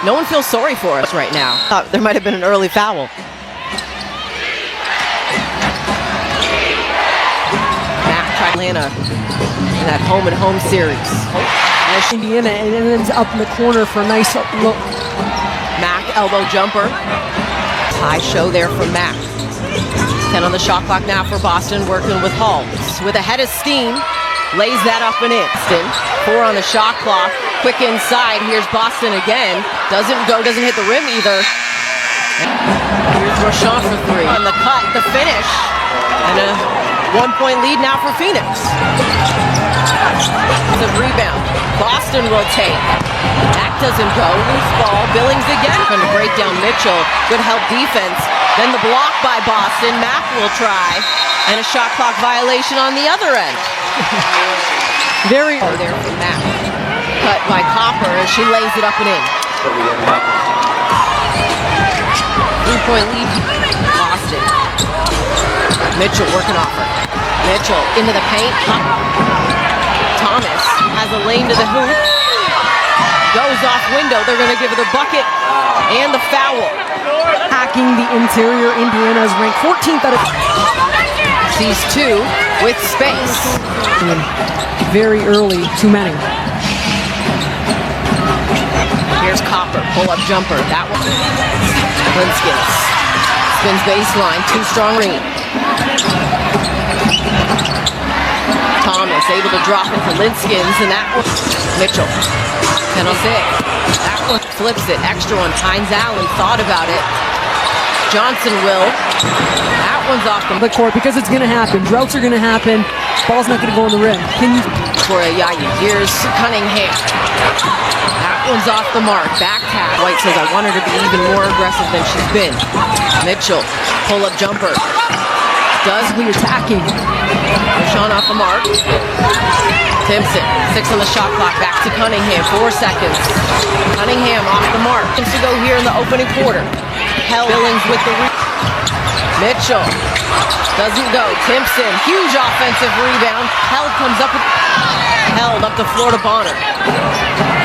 No one feels sorry for us right now. Thought there might have been an early foul. Mac tried Atlanta in that home-and-home series. Indiana, and it ends up in the corner for a nice look. Mac elbow jumper. High show there from Mac. 10 on the shot clock now for Boston, working with Hall. With a head of steam, lays that up and in. 4 on the shot clock. Quick inside. Here's Boston again. Doesn't hit the rim either. Here's Rashawn for 3. On the cut, the finish. And a 1-point lead now for Phoenix. The rebound. Boston will take. That doesn't go. Loose ball. Billings again. Trying to break down Mitchell. Good help defense. Then the block by Boston. Mack will try. And a shot clock violation on the other end. Very there for Mack. Cut by Copper as she lays it up and in. 3-point lead. Boston. Mitchell working off her. Mitchell into the paint. Thomas has a lane to the hoop. Goes off window. They're going to give her the bucket and the foul. Hacking the interior. Indiana's ranked 14th out of... Sees 2 with space. Very early, too many. Here's Copper, pull-up jumper. That one. Linskins spins baseline, 2 strong ring. Thomas able to drop it for Linskins, and that one. Mitchell, 10 on 6. That one flips it, extra one. Hines Allen thought about it. Johnson will. That one's off the court because it's going to happen. Droughts are going to happen. Ball's not going to go on the rim. Can you? For Ayayi. Here's Cunningham. That one's off the mark. Back tap. White says, I want her to be even more aggressive than she's been. Mitchell, pull-up jumper. Does we attacking. Rashawn off the mark. Timpson, 6 on the shot clock. Back to Cunningham. 4 seconds. Cunningham off the mark. To go here in the opening quarter. Billings with the Mitchell doesn't go. Timpson, huge offensive rebound. Comes up with held up the floor to Bonner.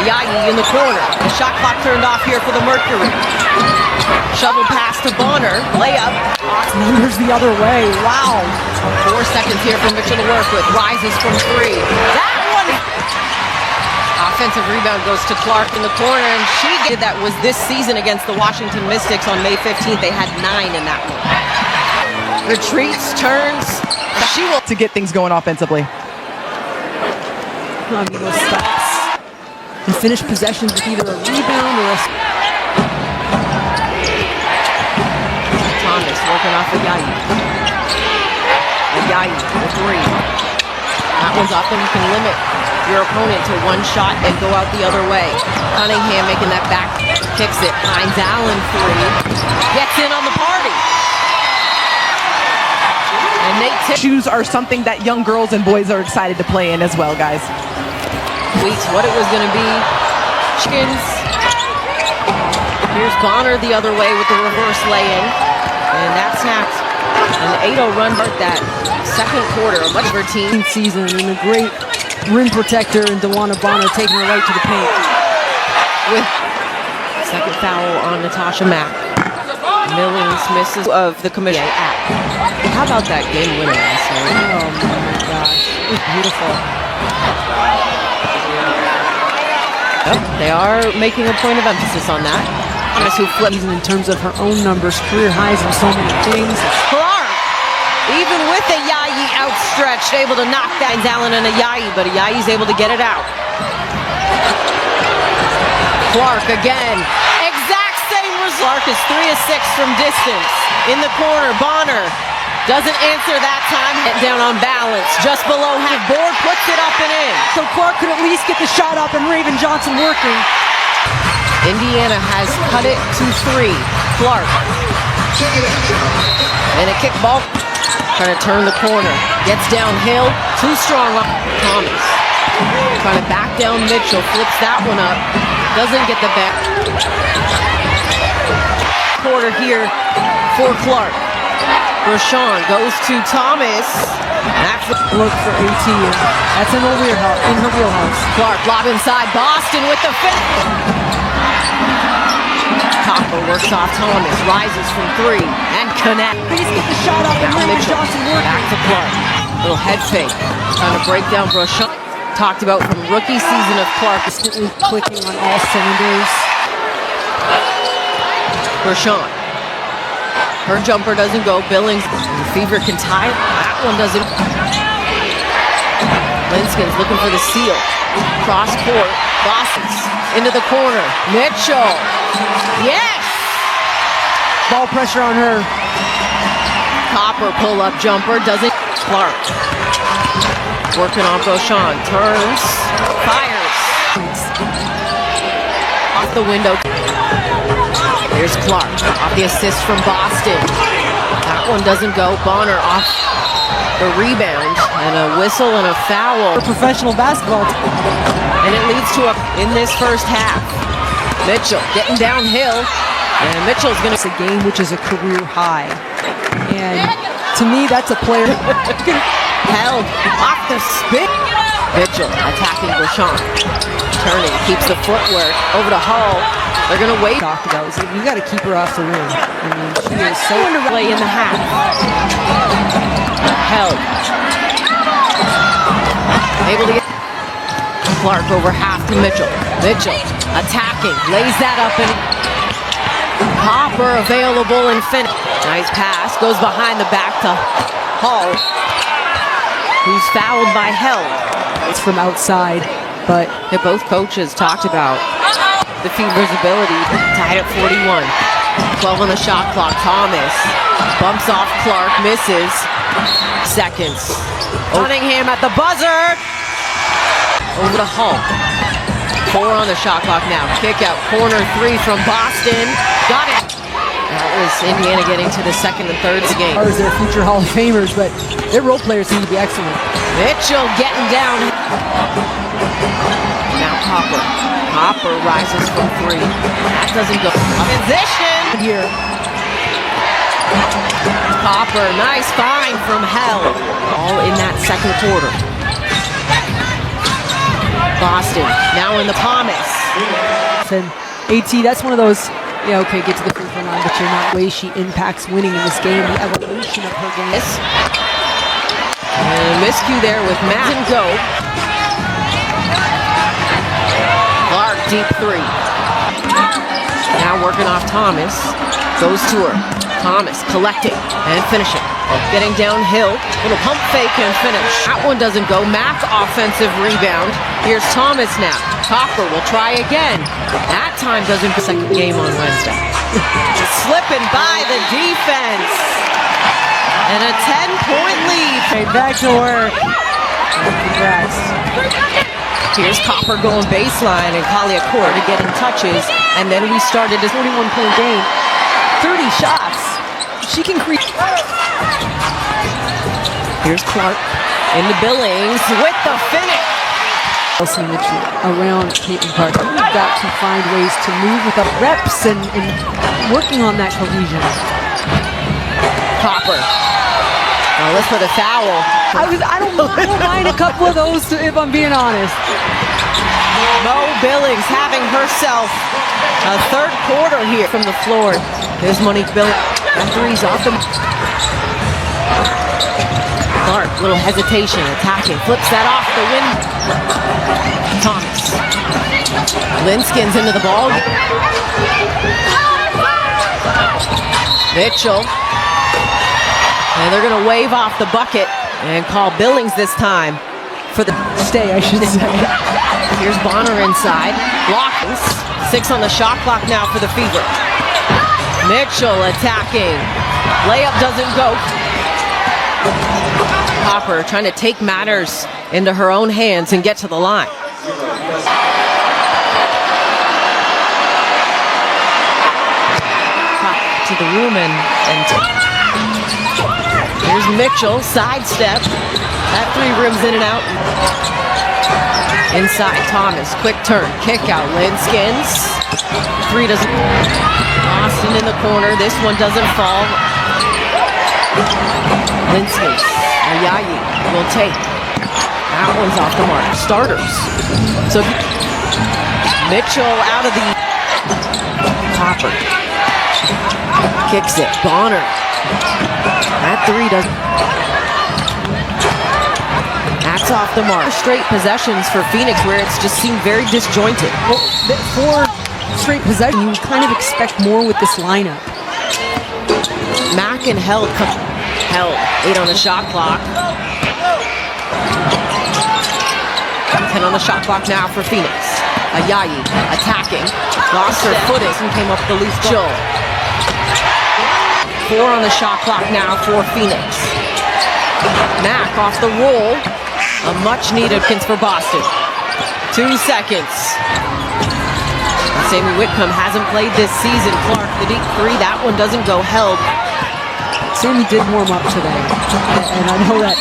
Ayayi in the corner. The shot clock turned off here for the Mercury. Shovel pass to Bonner. Layup. Numbers the other way. Wow. 4 seconds here for Mitchell to work with. Rises from 3. That one. Offensive rebound goes to Clark in the corner, and she did that was this season against the Washington Mystics on May 15th. They had 9 in that one. Retreats, turns. She will to get things going offensively. Amigo stops and finish possessions with either a rebound or a... Thomas working off Ayayi. Ayayi for 3. That one's off, and you can limit your opponent to 1 shot and go out the other way. Cunningham making that back, kicks it. Hines Allen 3. Gets in on the party. And Nate shoes are something that young girls and boys are excited to play in as well, guys. Tweets what it was going to be. Chickens. Here's Bonner the other way with the reverse lay-in. And that's snapped. An 8-0 run at that second quarter. A much of her team season, and a great rim protector, and DeWanna Bonner taking her right to the paint. With second foul on Natasha Mack. Millings misses of the commission app. How about that game winner last night? Oh my gosh, it was beautiful. Yep, they are making a point of emphasis on that. Thomas who flipped in terms of her own numbers, career highs in so many things. Clark, even with Ayayi outstretched, able to knock that Allen and Ayayi, but Ayayi's able to get it out. Clark again. Exact same result. Clark is 3 of 6 from distance. In the corner, Bonner doesn't answer that time. Hit down on balance, just below half. Board puts it up and in. So Clark could at least get the shot up, and Raven Johnson working. Indiana has cut it to 3. Clark. And a kickball. Trying to turn the corner. Gets downhill. Too strong up. Thomas. Trying to back down Mitchell. Flips that one up. Doesn't get the back. Quarter here for Clark. Rashawn goes to Thomas. That's look for AT. That's in her wheelhouse. Clark lob inside. Boston with the finish. Copper works off Thomas, rises from three, and connects. Please get the shot off the Now rim and Mitchell, Johnson working. back to Clark. Little head fake, trying to break down Broshawn. Talked about from rookie season of Clark. Instantly clicking on all cylinders. Broshawn. Her jumper doesn't go. Billings, the Fever can tie it. That one doesn't. Linskin's looking for the steal. Cross court. Boston's into the corner. Mitchell. Yes! Ball pressure on her. Copper pull-up jumper. Doesn't. Clark. Working on Broshawn. Turns. Fires. Off the window. Here's Clark. Off the assist from Boston. That one doesn't go. Bonner off the rebound. And a whistle and a foul. For professional basketball. And it leads to in this first half. Mitchell getting downhill. And Mitchell's going to... It's a game which is a career high. And to me, that's a player. Held off the spin. Mitchell attacking Broshawn. Turning, keeps the footwork over to Hall. They're going to wait. Talked about. So you got to keep her off the rim. I mean, she is so Play in the half. Held. Able to get Clark over half to Mitchell. Mitchell attacking, lays that up, and Copper available and finish. Nice pass, goes behind the back to Hall, who's fouled by Held. It's from outside, but Both coaches talked about the Fever's ability, tied at 41. 12 on the shot clock. Thomas bumps off Clark, misses. Seconds. Cunningham at the buzzer. Over to Hall. 4 on the shot clock now. Kick out, corner 3 from Boston. Got it. That was Indiana getting to the second and third game. ours are future Hall of Famers, but their role players seem to be excellent. Mitchell getting down. Now Copper. Copper rises from 3. That doesn't go. Position Here, Copper, nice find from Held. All in that second quarter. Boston now in the Thomas. and AT, that's one of those. Yeah, okay, get to the free throw line, but you're not. The way she impacts winning in this game, the evolution of her game. And a miscue there with Matt and go. Clark deep 3. Now working off Thomas. Goes to her. Thomas collecting and finishing. Getting downhill. Little pump fake and finish. That one doesn't go. Mack offensive rebound. Here's Thomas now. Copper will try again. That time doesn't go. Second game on Wednesday. Slipping by the defense. And a 10-point lead. Okay, back to work. Congrats. Here's Copper going baseline and Collier-Court to getting touches. And then we started this 41-point game. 30 shots. She can create. Here's Clark into Billings with the finish. Elsie Mitchell around Caitlin Clark. We've got to find ways to move with the reps and working on that cohesion. Copper. Now look for the foul. I don't mind a couple of those, if I'm being honest. Mo Billings having herself a third quarter here from the floor. Here's Monique Billings. That three's off the... Clark, little hesitation, attacking, flips that off the win. Thomas. Linskin's into the ball. Mitchell. And they're going to wave off the bucket and call Billings this time for the... Stay, I should say. Here's Bonner inside. Blocks. 6 on the shot clock now for the Fever. Mitchell attacking. Layup doesn't go. Copper trying to take matters into her own hands and get to the line. To the room and here's Mitchell, sidestep. That 3 rims in and out. Inside Thomas, quick turn, kick out, Linskins. 3 doesn't. Austin in the corner, this one doesn't fall. Linskins, Ayayi will take. That one's off the mark. Starters. So Mitchell out of the Copper kicks it. Bonner. That three doesn't. That's off the mark. Straight possessions for Phoenix where it's just seemed very disjointed. Well, 4 straight possessions, you would kind of expect more with this lineup. Mack and Held. 8 on the shot clock. 10 on the shot clock now for Phoenix. Ayayi attacking. Lost her footing and came up with the loose ball. 4 on the shot clock now for Phoenix. Mack off the roll. A much needed pins for Boston. 2 seconds. Sammy Whitcomb hasn't played this season. Clark, the deep three, that one doesn't go. Held. Sammy did warm up today, and I know that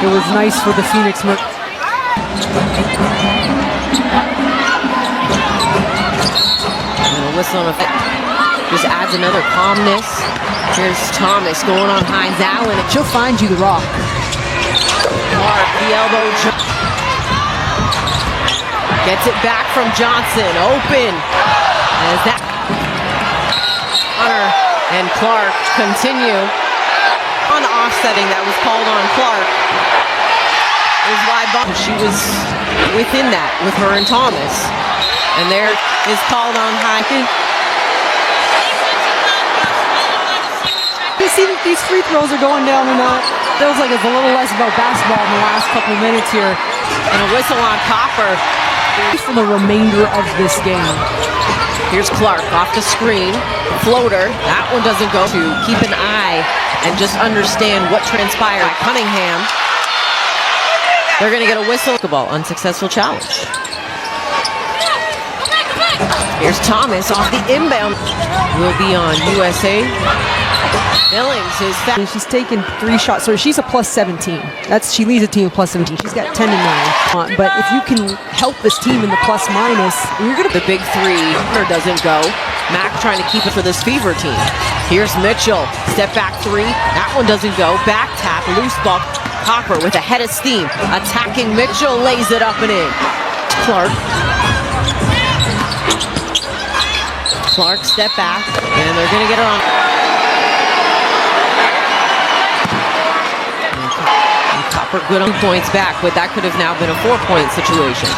it was nice for the Phoenix Mercury. And a whistle on effect just adds another calmness. Here's Thomas going on Hines Allen. She'll find you the rock. Clark, the elbow. Gets it back from Johnson. Open. As that Hunter and Clark continue on offsetting that was called on Clark. Is why she was within that with her and Thomas. And there is called on Hyken. You see that these free throws are going down or not? Feels like it's a little less about basketball in the last couple of minutes here. And a whistle on Copper. For the remainder of this game. Here's Clark off the screen. Floater. That one doesn't go. To keep an eye and just understand what transpired at Cunningham. They're going to get a whistle. Ball, unsuccessful challenge. Here's Thomas off the inbound. Will be on USA. Billings is fast. She's taken 3 shots. So she's a plus 17. She leads a team of plus 17. She's got 10 and 9. But if you can help this team in the plus minus, you're going to. The big three doesn't go. Mack trying to keep it for this Fever team. Here's Mitchell. Step back 3. That one doesn't go. Back tap. Loose ball. Copper with a head of steam. Attacking Mitchell. Lays it up and in. Clark. Step back. And they're going to get her on. Copper good on points back, but that could have now been a 4-point situation.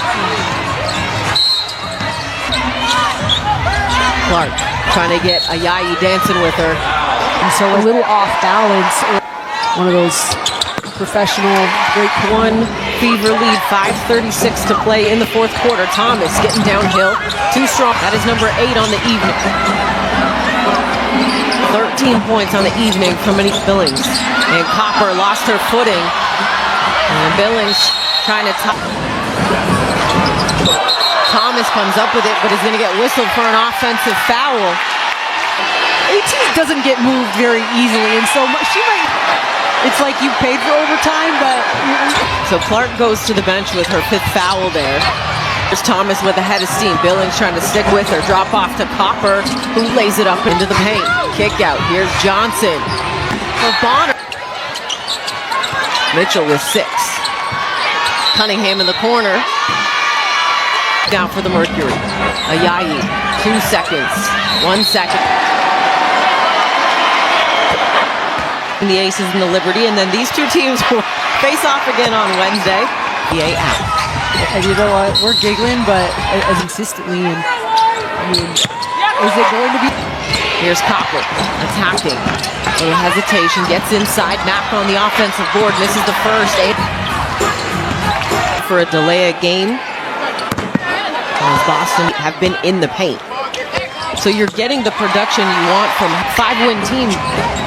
Clark trying to get Ayayi dancing with her. And so a little off balance. One of those professional break 1 Fever lead, 5:36 to play in the 4th quarter. Thomas getting downhill, too strong. That is number 8 on the evening. 13 points on the evening from Billings. And Copper lost her footing. And Billings trying to Thomas comes up with it, but is going to get whistled for an offensive foul. AT doesn't get moved very easily, and so she might. It's like you paid for overtime, but. So Clark goes to the bench with her 5th foul there. There's Thomas with a head of steam. Billings trying to stick with her. Drop off to Copper, who lays it up into the paint. Kick out. Here's Johnson for Bonner. Mitchell with 6. Cunningham in the corner. Down for the Mercury. Ayayi. 2 seconds. 1 second. And the Aces and the Liberty. And then these 2 teams will face off again on Wednesday. NBA out. And you know what? We're giggling, but as insistently. And I mean, is it going to be? Here's Copper attacking. A little hesitation. Gets inside. Mack on the offensive board. Misses the first. For a delay of game. As Boston have been in the paint. So you're getting the production you want from a 5-win team.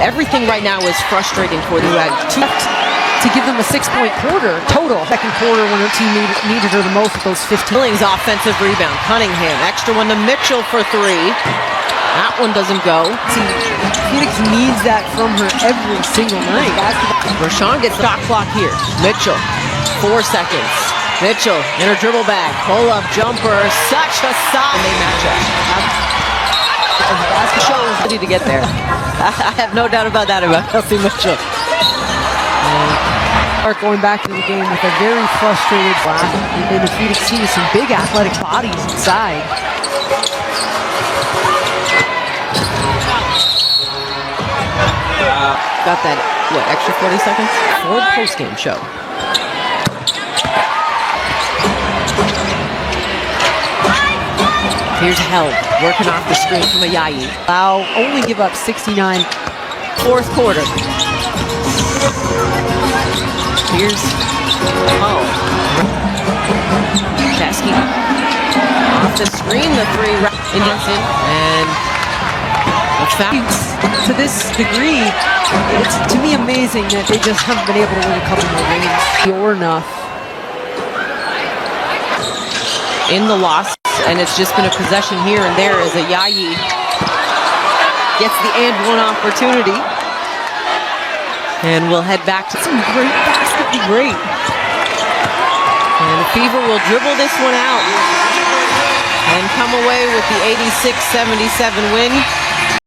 Everything right now is frustrating for them. You had 2 to give them a 6-point quarter total. Second quarter when her team needed her the most with those 15. Billings offensive rebound. Cunningham. Extra one to Mitchell for 3. That one doesn't go. See, Phoenix needs that from her every single night. Rashawn gets shot clock here. Mitchell. 4 seconds. Mitchell in her dribble bag. Pull-up jumper. Such a stop. And they match up. Shows ready to get there. I have no doubt about that about Kelsey Mitchell. Are going back to the game with a very frustrated Black and the Phoenix team with some big athletic bodies inside. Got that, what, extra 40 seconds for the post-game show. Here's Held, working off the screen from Ayayi. Wow, only give up 69. Fourth quarter. Here's Hull. Chesky. Off the screen, the three. Indianson. And the foul. To this degree, it's to me amazing that they just haven't been able to win a couple more games. Or enough. In the loss, and it's just been a possession here and there as Ayayi gets the and one opportunity. And we'll head back to some great basket. Great. And the Fever will dribble this one out and come away with the 86-77 win.